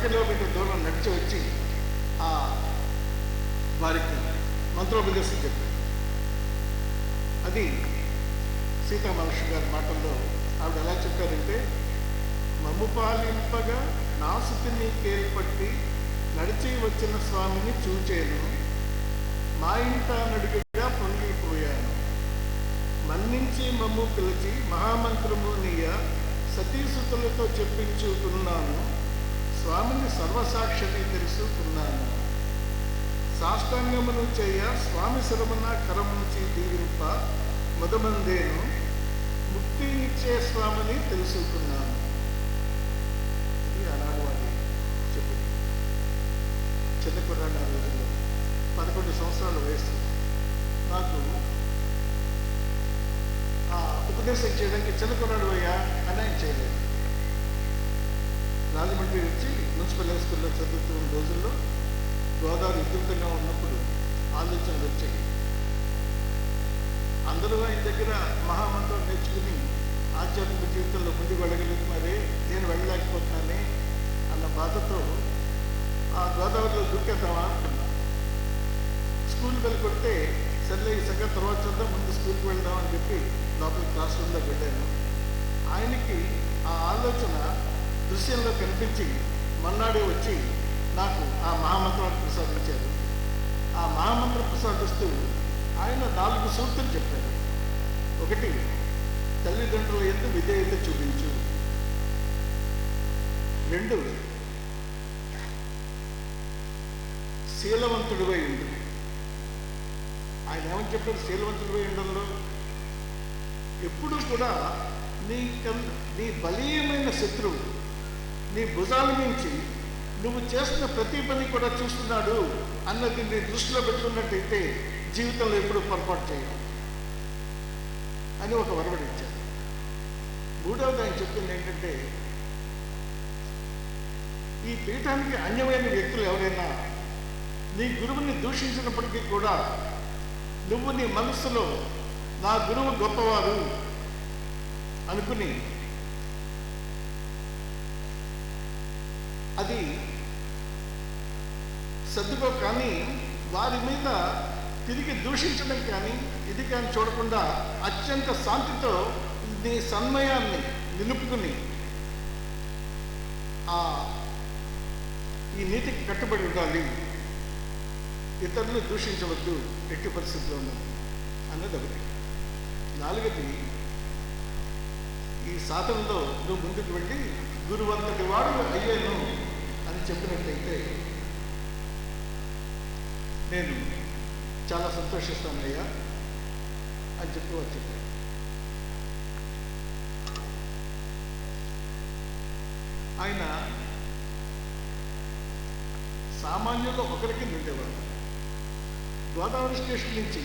Kilometre దూరం నడిచి వచ్చి ఆ వారికి మంత్రోపదేశం చెప్పారు. అది సీతామహర్షి గారి మాటల్లో ఆవిడ ఎలా చెప్పారంటే, మమ్ము పాలింపగా నాసుతి నీకేర్పట్టి నడిచి వచ్చిన స్వామిని చూచేను, మా ఇంట నడుగుగా పొంగిపోయాను, మన్నించి మమ్ము పిలిచి మహామంత్రము నీయ సతీసుతులతో చెప్పించుకున్నాను, స్వామిని సర్వసాక్షిని తెలుసుకున్నాను, సాష్టాంగమును చేయ స్వామి శరమున కరముంచి దీవింప మొదమందేను, ముక్తినిచ్చే స్వామిని తెలుసుకున్నాను. ఇది ఆనాడు వారి చెప్పింది. చిన్న కుర్రాడు ఆ రోజుల్లో 11 సంవత్సరాల వయసు. నాకు ఉపదేశం చేయడానికి చిన్న కుర్రాడు అయ్యా అని ఆయన చేయలేదు. రాజమండ్రి వచ్చి మున్సిపల్ హై స్కూల్లో చదువుతున్న రోజుల్లో గోదావరి ఉధృతంగా ఉన్నప్పుడు ఆలోచనలు వచ్చాయి. అందరూ ఆయన దగ్గర మహామంత్రం నేర్చుకుని ఆధ్యాత్మిక జీవితంలో ముందుకు వెళ్ళగలుగుతున్నారే, నేను వెళ్ళలేకపోతున్నానే అన్న బాధతో ఆ గోదావరిలో దూకేద్దామా అనుకున్నా. స్కూల్కి వెళ్ళి కొడితే సర్లే ఈ సంగతి తర్వాత చూద్దాం, ముందు స్కూల్కి వెళ్దామని చెప్పి లోపల క్లాస్ రూమ్లో వెళ్ళాను. ఆయనకి ఆ ఆలోచన దృశ్యంలో కనిపించి మన్నాడే వచ్చి నాకు ఆ మహామంత్రాన్ని ప్రసాదించారు. ఆ మహామంత్రం ప్రసాదిస్తూ ఆయన 4 సూక్తులు చెప్పారు. 1, తల్లిదండ్రుల యందు విధేయత చూపించు. 2, శీలవంతుడివై ఉండు. ఆయన ఏమని చెప్పారు? శీలవంతుడివై ఉండడంలో ఎప్పుడూ కూడా నీ బలీయమైన శత్రువు నీ భుజాల నుంచి నువ్వు చేస్తున్న ప్రతి పని కూడా చూస్తున్నాడు అన్నది నీ దృష్టిలో పెట్టుకున్నట్టయితే జీవితంలో ఎప్పుడు పొరపాటు చేయడం అని ఒక వరవడి ఇచ్చారు. 3వది ఆయన చెప్పింది ఏంటంటే, ఈ పీఠానికి అన్యమైన వ్యక్తులు ఎవరైనా నీ గురువుని దూషించినప్పటికీ కూడా నువ్వు నీ మనస్సులో నా గురువు గొప్పవారు అనుకుని అది సర్దుకో, కానీ వారి మీద తిరిగి దూషించడం కానీ ఇది కానీ చూడకుండా అత్యంత శాంతితో నీ సన్మయాన్ని నిలుపుకుని ఈ నీతికి కట్టుబడి ఉండాలి, ఇతరులు దూషించవద్దు ఎట్టి పరిస్థితుల్లోనూ అన్నది ఒకటి. 4వది, ఈ సాధనలో నువ్వు ముందుకు వెళ్ళి గురువంతటి వాడు అయ్యాను అని చెప్పినట్టయితే నేను చాలా సంతోషిస్తానయ్యా అని చెప్పి వారు చెప్పారు. ఆయన సామాన్యుల్లో ఒకరికి ఉండేవాడు. గోదావరి స్టేషన్ నుంచి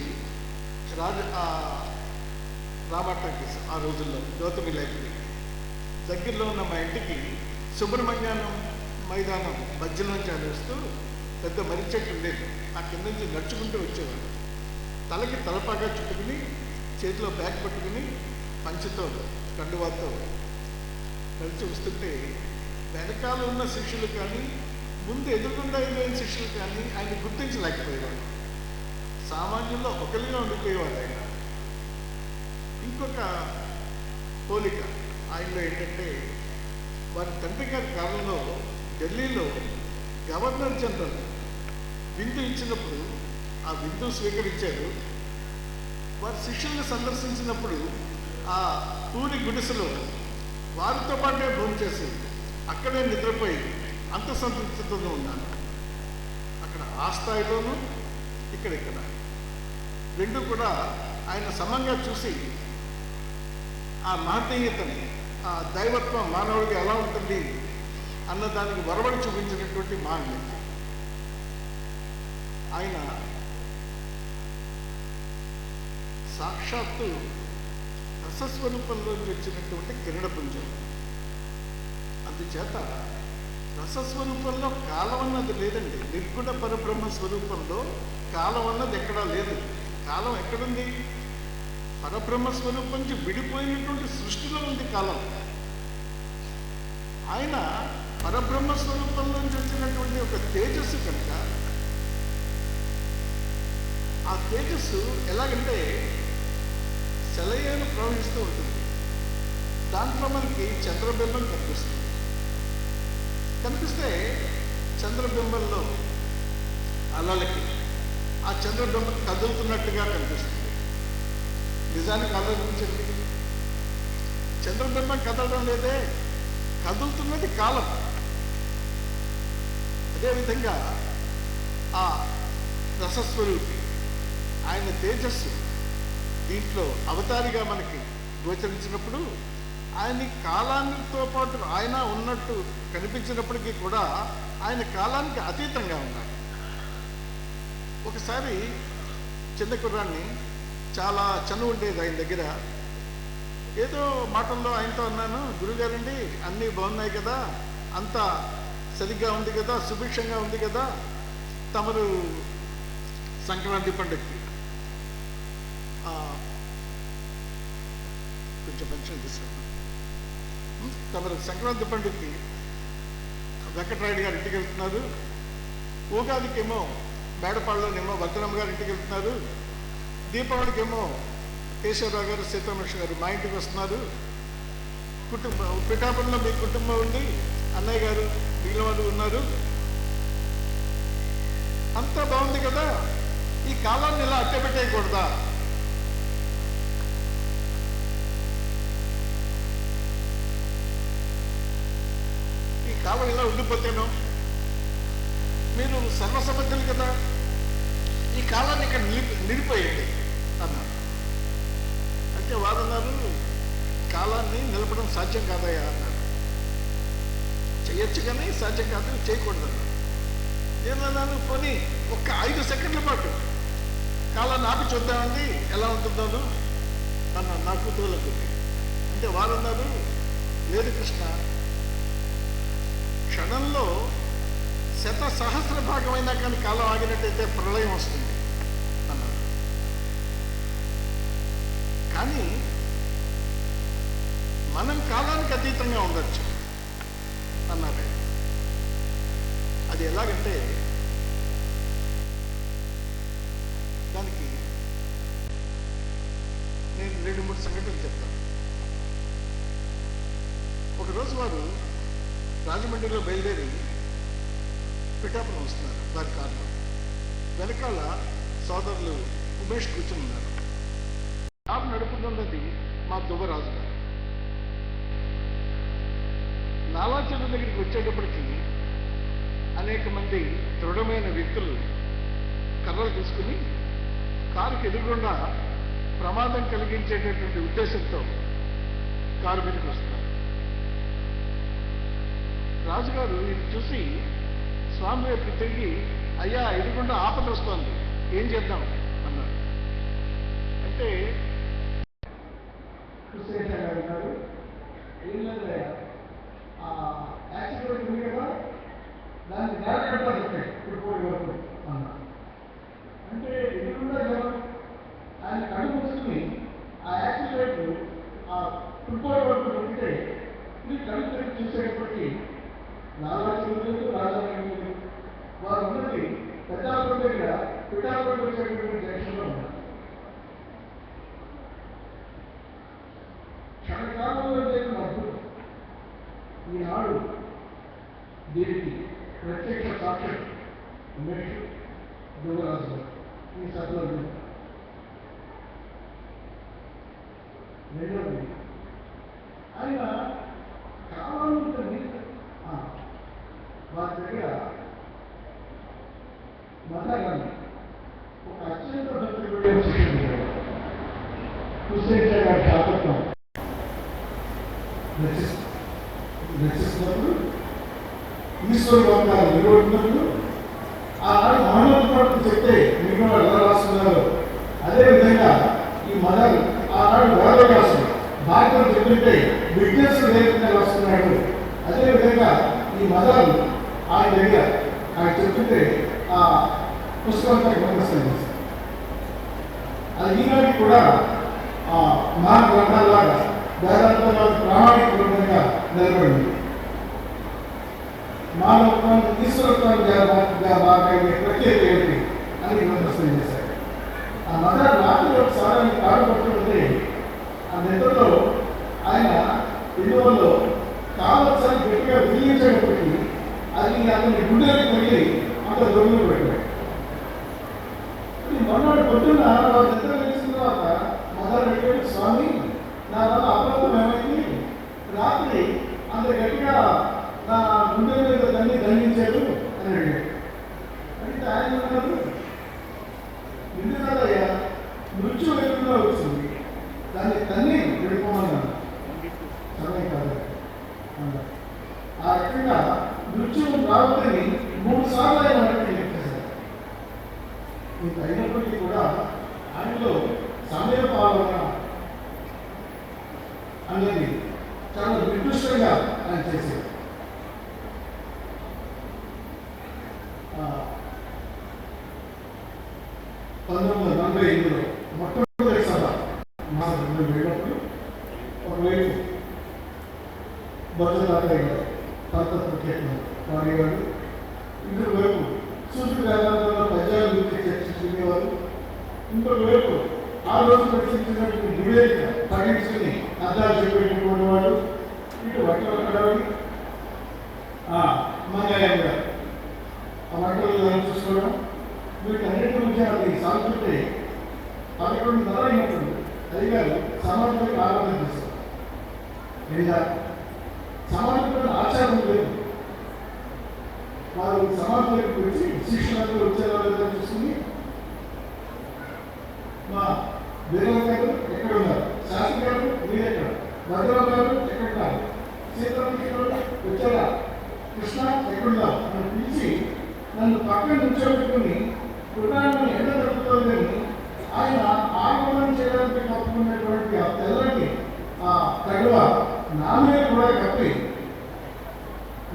రామట్టకి ఆ రోజుల్లో గౌతమి లైబ్రరీ దగ్గరలో ఉన్న మా ఇంటికి సుబ్రహ్మణ్యానం మైదానం మధ్యలోంచి ఆలోస్తూ పెద్ద మర్రి చెట్టు ఉండేది. ఆ కింద నుంచి నడుచుకుంటూ వచ్చేవాడు. తలకి తలపాగా చుట్టుకుని చేతిలో బ్యాగ్ పట్టుకుని పంచతో కండువాతో నడిచి వస్తుంటే వెనకాల ఉన్న శిష్యులు కానీ ముందు ఎదురుకుండా ఎదురైన శిష్యులు కానీ ఆయన గుర్తించలేకపోయేవాడు. సామాన్యుల్లో ఒకరిగా ఉండిపోయేవాడు ఆయన. ఇంకొక పోలిక ఆయనలో ఏంటంటే, వారి తండ్రి గారి కాలంలో ఢిల్లీలో గవర్నర్ జనరల్ విందు ఇచ్చినప్పుడు ఆ విందు స్వీకరించారు. వారి శిష్యుల్ని సందర్శించినప్పుడు ఆ పూరి గుడిసెలో వారితో పాటే భోజనం చేసి అక్కడే నిద్రపోయి అంత సంతృప్తితోనే ఉన్నాను. అక్కడ ఆ స్థాయిలోనూ ఇక్కడ 2 కూడా ఆయన సమంగా చూసి ఆ మహనీయతని, ఆ దైవత్వం మానవుడికి ఎలా ఉంటుంది అన్నదానికి వరవడి చూపించినటువంటి మహనీయత. ఆయన సాక్షాత్తు రసస్వరూపంలోకి వచ్చినటువంటి కిరణపుంజం. అందుచేత రసస్వరూపంలో కాలం అన్నది లేదండి. నిర్గుణ పరబ్రహ్మ స్వరూపంలో కాలం అన్నది ఎక్కడా లేదు. కాలం ఎక్కడుంది? పరబ్రహ్మ స్వరూపం నుంచి విడిపోయినటువంటి సృష్టిలో ఉంది కాలం. ఆయన పరబ్రహ్మ స్వరూపం నుంచి వచ్చినటువంటి ఒక తేజస్సు కనుక ఆ తేజస్సు ఎలాగంటే సెలయేరు ప్రవహిస్తూ ఉంటుంది. దాంట్లో మనకి చంద్రబింబం కనిపిస్తే చంద్రబింబంలో అలలకి ఆ చంద్రబింబం కదులుతున్నట్టుగా కనిపిస్తుంది. నిజానికి ఆలోచించండి, చంద్రబింబం కదలడం లేదే, కదులుతున్నది కాలం. అదేవిధంగా ఆ రసస్వరూపి ఆయన తేజస్సు దీంట్లో అవతారిగా మనకి గోచరించినప్పుడు ఆయన కాలానితో పాటు ఆయన ఉన్నట్టు కనిపించినప్పటికీ కూడా ఆయన కాలానికి అతీతంగా ఉన్నారు. ఒకసారి చిన్న కుర్రాన్ని, చాలా చనువు ఉండేది ఆయన దగ్గర, ఏదో మాటల్లో ఆయనతో అన్నాను, గురుగారండి అన్నీ బాగున్నాయి కదా, అంతా సరిగ్గా ఉంది కదా, సుభిక్షంగా ఉంది కదా, తమరు సంక్రాంతి పండుగకి కొంచెం పెన్షన్ తీసుకున్నాను, తమరు సంక్రాంతి పండుగకి వెంకటరాయుడు గారి ఇంటికి వెళ్తున్నారు, ఉగాదికేమో మేడపాడులోనేమో వర్ధనమ్మ గారి ఇంటికి వెళ్తున్నారు, దీపావళికేమో కేశవరావు గారు సీతామహేష్ గారు మా ఇంటికి వస్తున్నారు, పిఠాపురంలో మీ కుటుంబం ఉంది, అన్నయ్య గారు మిగిలిన వాళ్ళు ఉన్నారు, అంతా బాగుంది కదా, ఈ కాలాన్ని ఇలా అట్టపెట్టేయకూడదా? ఈ కాలం ఇలా ఉండిపోతేనో, మీరు సర్వసమర్థులు కదా, ఈ కాలాన్ని ఇక్కడ నిలిపోయండి అన్నారు. అంటే వారు అన్నారు, కాలాన్ని నిలపడం సాధ్యం కాదయ్యా అన్నారు. చేయొచ్చు కానీ సాధ్యం కాదు, చేయకూడదు అన్నారు. నేను అన్నాను, పోనీ ఒక్క 5 సెకండ్ల పాటు కాలాన్ని ఆపి చూద్దామండి ఎలా ఉంటుందో అన్నాను నా కూతురులకు. అంటే వారు అన్నారు, లేదు కృష్ణ, క్షణంలో 100,000 భాగమైనా కానీ కాలం ఆగినట్టయితే ప్రళయం వస్తుంది అన్నారు. కానీ మనం కాలానికి అతీతంగా ఉండొచ్చు అన్నారు. అది ఎలాగంటే, దానికి నేను 2-3 సంఘటనలు చెప్తాను. ఒకరోజు వారు రాజమండ్రిలో బయలుదేరి పిఠాపురం వస్తున్నారు వారి కారులో. వెనకాల సోదరులు ఉమేష్ కూర్చుని ఉన్నారు. కారు నడుపుతున్నది మా దువ్వరాజు గారు. నాలా చెరువు దగ్గరికి వచ్చేటప్పటికి అనేక మంది దృఢమైన వ్యక్తులు కర్రలు తీసుకుని కారుకి ఎదురుగుండా ప్రమాదం కలిగించేటటువంటి ఉద్దేశంతో కారు మీదకి వస్తున్నారు. రాజుగారు ఇది చూసి స్వామి వైపు తిరిగి, అయ్యా ఎదురుగుండా ఆపద వస్తోంది, ఏం చేద్దాం అన్నారు. అంటే యాక్సిడెంట్ ఉంది కదా, దాన్ని జాగ్రత్త ఇప్పుడు పోయి వరకు అన్నారు. అంటే ఎదురుగుండా ఆయన కడుపు మూసుకుని ఆ యాక్సిడెంట్ ఆ ఫుట్బాల్ వరకు ఉంటే ఇది కడుపు తిరిగి చూసేటప్పటికి నాలుగు రాజధాని వారు ఉన్నది పెద్దాపురం దగ్గర పిఠాపురం వచ్చేటటువంటి జంక్షన్లో ఉన్నారు. క్షణకాలంలో జరిగిన అద్భుతం ఈనాడు దీనికి ప్రత్యక్ష సాక్ష్యం ఉమేష్ దువ్వరాజు గారు ఈ సభలో. రెండవది, ఆయన కావాలంటే వారి దగ్గర మతాన్ని ఒక అత్యంత శాతత్వం రచిస్తున్నప్పుడు ఈశ్వరు వంకాలు నిలబడినప్పుడు ఆనాడు మహమ్మద్ పాటు చెప్తే మీరు ఎలా రాస్తున్నారు, అదేవిధంగా ఈ మదర్ ఆనాడు వేదవ్యాసం భారతం చెప్తుంటే విజ్ఞాసం లేకుండా రాస్తున్నాడు. అదేవిధంగా ఈ మదర్ ఆయన దగ్గర ఆయన చెప్తుంటే ఆ పుస్తకంతో గమనిస్తుంది. అది ఈనాటికి కూడా మా గ్రంథాల్లాగా వేదాంతంలో ప్రామాణిక గ్రంథంగా నిలబడింది. మానవత్వాన్ని ఈశ్వరత్వాన్ని మాట్లాడే ప్రత్యేక ఏంటి అని ప్రశ్న చేశారు. ఆ మదర్ రాత్రి ఒకసారి ఆయన కాడు పట్టుకుంటే ఆ నిద్రలో ఆయన ఇళ్ళలో కాలు ఒకసారి గట్టిగా వినియోగించేటప్పటికీ అది అతని గుండెలకు వెళ్ళి అంత దొంగలు పెట్టాడు. మొన్నటి పొద్దున్న వారు నిద్ర లేచిన తర్వాత మదర్ అడిగాడు, స్వామి నా వల్ల అపరాధం ఏమైంది? రాత్రి అంత గట్టిగా నా గుండె మీద దాన్ని దండించాడు అని అడిగాడు. అంటే ఆయన ఉన్నారు, ఎందుకయ్యా మృత్యు ఎదురుగా వచ్చింది, దాన్ని తన్ని వెళ్ళిపోమన్నాను. సమయం కాదు. ఆ రకంగా మృత్యువు రావద్దని 3 సార్లు ఆయన అడిగి చెప్పేశారు. మీకు అయినప్పటికీ కూడా ఆయనలో సమయ పాలన అనేది చాలా నిర్దిష్టంగా ఆయన చేశారు. 1948లో మొట్టమొదటి సభ మా వెళ్ళినప్పుడు ఒకవైపు భద్రతాత్రయ గారు తాతత్వకేతను వాడేవాడు, ఇంకొక వైపు సూర్యుడు వేదాంతంలో పద్యాల గురించి చర్చించుకునేవారు, ఇంకొక వైపు ఆ రోజు ప్రశ్నించినటువంటి నివేదిక పఠించుకుని అర్థాలు చెప్పేటటువంటి వాడు, ఇటు వట్టలకడవి మంగాయం గారు ఆ వంటలు చూసుకోవడం, వీటన్నిటి నుంచి అది సాగుతుంటే 11:30 అయినప్పుడు అధికారులు సమాజంలోకి ఆరాధన చేస్తారు. లేదా సమాజంలో ఆచారం లేదు, వారు సమాజంలోకి వచ్చి శిక్షణలు వచ్చేలా లేదని చూసుకుని మా వీరవ గారు ఎక్కడ ఉన్నారు, శాస్త్రి గారు మీరెక్కడ, భద్రరావు గారు ఎక్కడున్నారు, సీతారామకృష్ణ వచ్చారా, కృష్ణ ఎక్కడున్నారు అని పిలిచి నన్ను పక్కన నుంచోబెట్టుకుని కుటుంబాన్ని ఎంత దొరుకుతుందని ఆయన ఆగమనం చేయడానికి కప్పుకున్నటువంటి ఆ తెల్లటి ఆ తగువ నా మీద కూడా కప్పి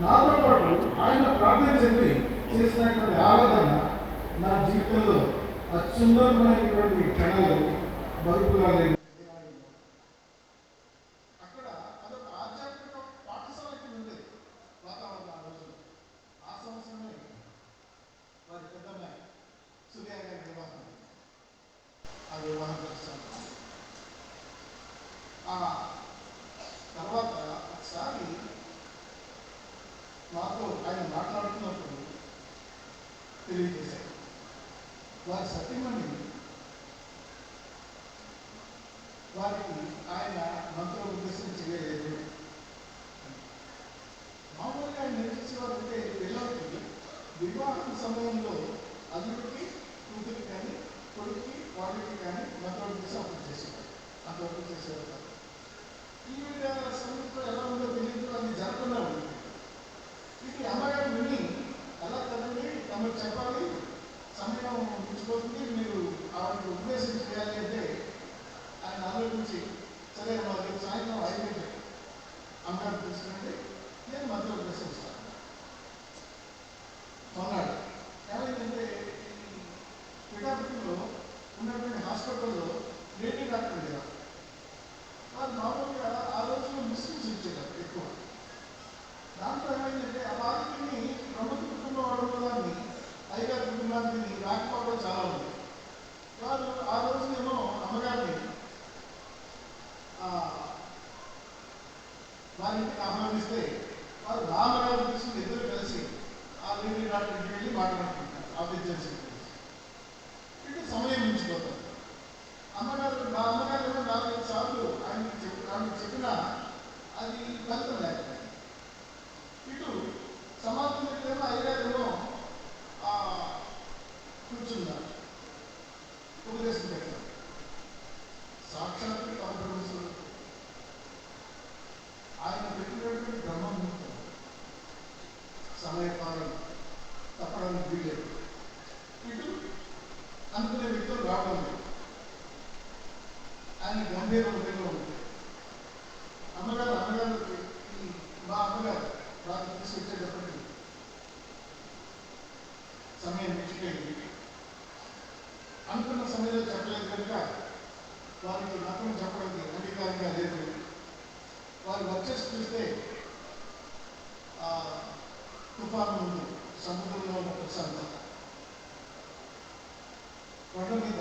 నాతో పాటు ఆయన ప్రార్థన చెప్పి చేసినటువంటి ఆరాధన నా జీవితంలో అత్యున్నతమైనటువంటి క్షణాలు బరుపుగా లేదు. అక్కడ అదొక ఆధ్యాత్మిక పాఠశాలకి ఉండేది వాతావరణం. ఆ రోజు ఆ సంవత్సరమే వారి పెద్దమ్మాయి సుధా గారి వివాహం. ఆ వివాహం చేస్తాను. ఆ తర్వాత ఒకసారి నాతో ఆయన మాట్లాడుతున్నప్పుడు తెలియజేశారు, వారి సత్యమణి వారికి ఆయన మంత్ర ఉద్దేశం చేయలేదు. మామూలుగా ఆయన ఏం చేసేవారు అంటే పిల్లలకి వివాహం సమయంలో అల్లుడికి కూతురికి కానీ కొడుకుకి వాళ్ళకి కానీ మంత్ర ఉద్దేశం అప్పుడు చేసేవారు, అంతవరకు చేసేవారు కాదు. ఈవిడ సమయంలో ఎలా ఉందో తెలియదు, అది జరగకుండా ఉంది. ఇది అమ్మగారు విని ఎలా కదండి తమకు చెప్పాలి, సమయం ఉంచిపోతుంది, మీరు ఆవిడకి ఉపదేశం చేయాలి అంటే ఆయన ఆలోచించి సరే మాకు సాయంత్రం 5 గంటలకి అమ్మగారు తీసుకుంటే నేను మంత్ర ఉపదేశం ఇస్తాను కొన్నాడు. ఏమైందంటే పిఠాపురంలో ఉన్నటువంటి హాస్పిటల్లో లేడీ డాక్టర్ లేరు. వారు మామూలుగా ఆ రోజుల్లో ముస్లిమ్స్ ఇచ్చేవారు ఎక్కువ. దాంట్లో ఏమైందంటే ఆ బాధితుని ప్రభుత్వ కుటుంబం వాడుకోవడాన్ని అయ్యగారి కుటుంబానికి రాకపోవడం చాలా ఉంది. వారు ఆ రోజునేమో అమ్మగారిని వారికి ఆహ్వానిస్తే వారు రామగారు తీసుకుని ఇద్దరు కలిసి ఆ లేడీ డాక్టర్ ఇంటికి వెళ్ళి మాట్లాడుకుంటారు. ఆఫీస్ ఇటు సమయం మించిపోతారు. అమ్మగారు నా అమ్మగారు 4-5 సార్లు ఆమెకు చెప్పినా అది ఫలితం లేకపోయింది. ఇటు సమాజం దగ్గర అయ్యగారేమో కూర్చున్నారు, ఉపదేశం పెట్టారు. సాక్షాత్తు పరబ్రహ్మేశ్వరుడు ఆయన పెట్టినటువంటి బ్రహ్మముహూర్తం సమయపాలన తప్పడానికి వీలేదు. ఇటు అనుకునే వ్యక్తులు రావడం లేదు. ఆయన గంభీర హృదయంలో ఉంది. అమ్మగారు మా అమ్మగారు రాత్రి తీసుకొచ్చేటప్పటికి సమయం మించిపోయింది. అనుకున్న సమయంలో చెప్పలేదు కనుక వారికి మతం చెప్పడానికి అంగీకారంగా లేదు. వారు వచ్చేసి చూస్తే తుఫాను ముందు సముద్రంలో ఉన్న ప్రశాంతత, కొండ మీద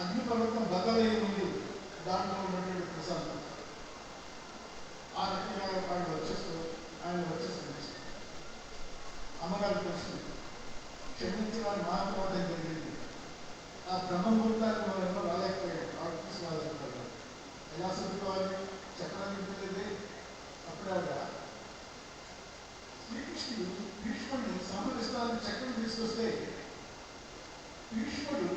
అగ్నిపర్వతం బద్దలయ్యే ముందు దాంట్లో ఉన్నటువంటి ప్రశాంతత. ఆ రకంగా వాళ్ళు ఆయన వచ్చేస్తుంది. అమ్మగారి ప్రశ్న క్షమించి వారి మహాత్మాతం జరిగింది. ఆ బ్రహ్మముహూర్తాన్ని మనం ఎవరో రాలేకపోయాం. ఆవిడ తీసుకురాలేకపోయాం. ఎలా సర్దుకోవాలి చెప్పడానికి తెలియదు. అప్పుడు ఆవిడ శ్రీకృష్ణుడు భీష్ముడిని సంహరిస్తానని చక్రం తీసుకొస్తే భీష్ముడు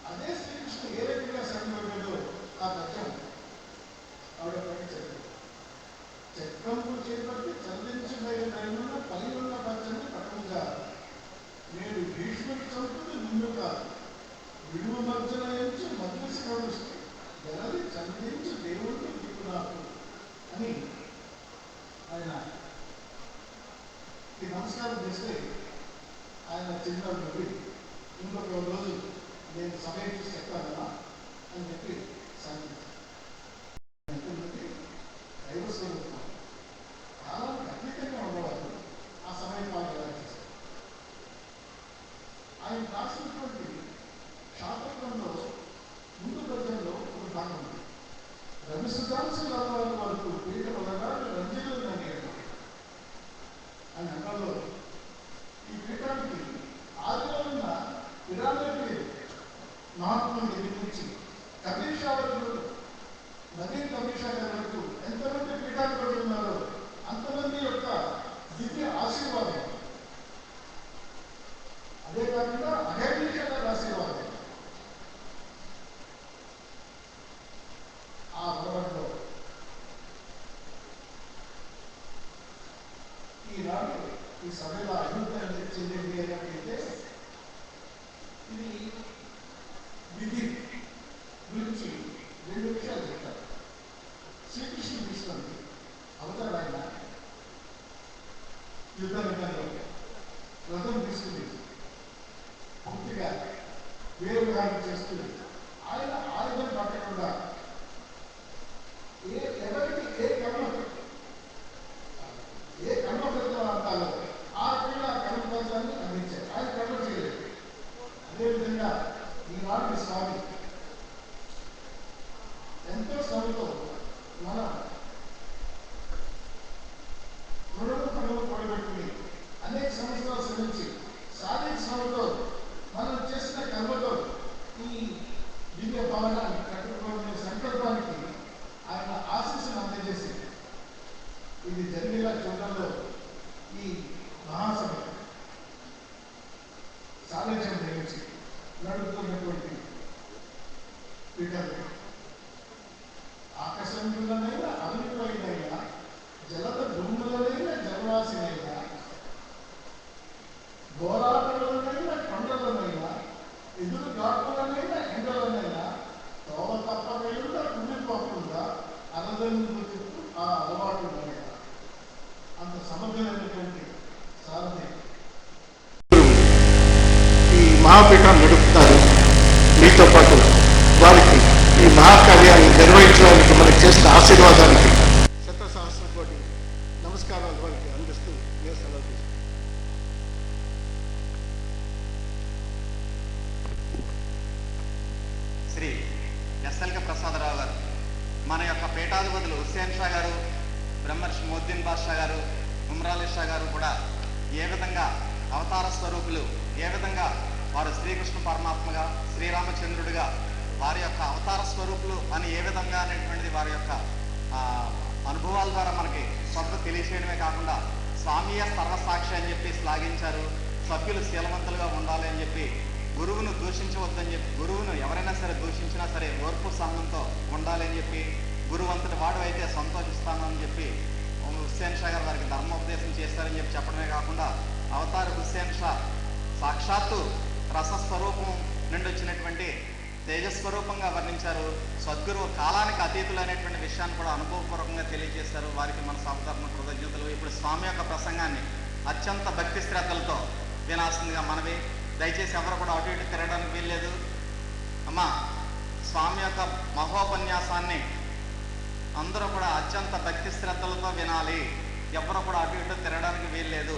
అదే శ్రీకృష్ణుడు ఏ రకంగా సరిపోయాడో ఆ పద్యం ఆవిడ పండించారు. చక్రంపు చేపట్టి చల్లించబడిన పలి ఉన్న పచ్చని పట్టముగా నేను భీష్ముడి చదువుతుంది ముందు కాదు విడువ మధ్యన ఎంచి మధ్యసి కలుస్తూ గలది చందించి దేవుడిని నీకు నాకు అని ఆయన ఈ నమస్కారం చేస్తే ఆయన చిరునవ్వు నవ్వి ఇంకొక రోజు నేను సమయం చూసి చెప్తానన్నా అని చెప్పి సాగించాను. దైవస్వరూపం కాలానికి అతీతంగా ఉండేవారు. ఆ సమయం వాళ్ళు ఎలా చేశారు. ఆయన రాసినటువంటి శాస్త్రంలో ముందు పద్యంలో ఒక భాగం ఉంది. రవిసుధాంశుల వరకు పీఠ వలన రంజీలు అనేవారు. ఆయన అంగంలో ఈ పీఠానికి ఆదిలో ఉన్న విరాళకి మహాత్ముల దగ్గర నుంచి కబీర్ షా వరకు, నవీన్ కబీర్ షా గారి వరకు ఎంతమంది పీఠాధిపతులు ఉన్నారో అంతమంది యొక్క దివ్య ఆశీర్వాదం. అదే కాకుండా అహేబీష గారి ఆశీర్వాదం. ఆ అలవాటులో ఈనాడు ఈ సభలో అభివృద్ధి చెందింది ఏంటంటే ఇది విధి గురించి 2 విషయాలు చెప్తారు. శ్రీకృష్ణుడు తీసుకుంది అవతారాయన యుద్ధ రంగంలో రథం తీసుకుని పూర్తిగా వీరవిహారం చేస్తూ ఆయన ఆయుధం పట్టకుండా ఎవరికి ఏ కర్మ ఫలితం అంటాలో ఆ రకంగా కర్మ ఫలితాన్ని అందించారు. ఆయన కర్మ చేయలేదు. అదేవిధంగా ఈనాటి స్వామి ఎంతో శ్రమతో మన పనులు కూడబెట్టుకుని అనేక సంవత్సరాలు శ్రమించి శారీరక శ్రమతో మనం చేసిన కర్మతో ఈ దివ్య భవనాన్ని కట్టుకోవాలనే సంకల్పానికి ఆయన ఆశీస్సును అందజేసి ఇది జరిగేలా చూడడంలో ఈ మహాసభ సాలజ్యం నిర్మించి నడుపుతున్నటువంటి పీఠాలు ఆకాశంలోనైనా అవినిపైనైనా జలద భూములనైనా జలవాసినైనా ఘోరాటలనైనా కొండలనైనా ఎదురు ఘాటులనైనా ఎండలనైనా తోవ తప్పకుండా కుమిపోకుండా అరదందుకు చెప్తూ ఆ అలవాటు ఉన్నాయా అంత సమగ్రమైనటువంటి సారథి ఈ మహాపీఠాన్ని నడుపుతారు. మీతో పాటు వారికి ఈ మహాకార్యాన్ని నిర్వహించడానికి మనకు చేసిన ఆశీర్వాదానికి శతసహస్ర కోటి నమస్కారాలు వారికి అందిస్తూ ఏ సెలవు తీసుకుంటాం. శ్రీ ఎస్ఎల్కే ప్రసాదరావు గారు, మన యొక్క పీఠాధిపతులు హుస్సేన్ షా గారు, బ్రహ్మర్షి మొద్దీన్ బాషా గారు, ఉమ్రాలి షా గారు కూడా ఏ విధంగా అవతార స్వరూపులు, ఏ విధంగా వారు శ్రీకృష్ణ పరమాత్మగా, శ్రీరామచంద్రుడిగా వారి యొక్క అవతార స్వరూపులు అని ఏ విధంగా అనేటువంటిది వారి యొక్క అనుభవాల ద్వారా మనకి స్వత తెలియచేయడమే కాకుండా స్వామీయ సర్వసాక్షి అని చెప్పి శ్లాఘించారు. సభ్యులు శీలవంతులుగా ఉండాలి అని చెప్పి, గురువును దూషించవద్దని చెప్పి, గురువును ఎవరైనా సరే దూషించినా సరే ఓర్పు సహనంతో ఉండాలి అని చెప్పి, గురువంతుడి వాడు అయితే సంతోషిస్తాను అని చెప్పి హుస్సేన్ షా గారు వారికి ధర్మోపదేశం చేశారని చెప్పి చెప్పడమే కాకుండా అవతార్ హుస్సేన్ షా సాక్షాత్తు రసస్వరూపం నుండి వచ్చినటువంటి తేజస్వరూపంగా వర్ణించారు. సద్గురువు కాలానికి అతీతులు అనేటువంటి విషయాన్ని కూడా అనుభవపూర్వకంగా తెలియజేశారు. వారికి మన సభతరణ కృతజ్ఞతలు. ఇప్పుడు స్వామి యొక్క ప్రసంగాన్ని అత్యంత భక్తి శ్రద్ధలతో వినాల్సిందిగా మనవి. దయచేసి ఎవరు కూడా అటు ఇటు తిరగడానికి వీల్లేదు. అమ్మా, స్వామి యొక్క మహోపన్యాసాన్ని అందరూ కూడా అత్యంత భక్తి శ్రద్ధలతో వినాలి. ఎవరు కూడా అటు ఇటు తిరగడానికి వీల్లేదు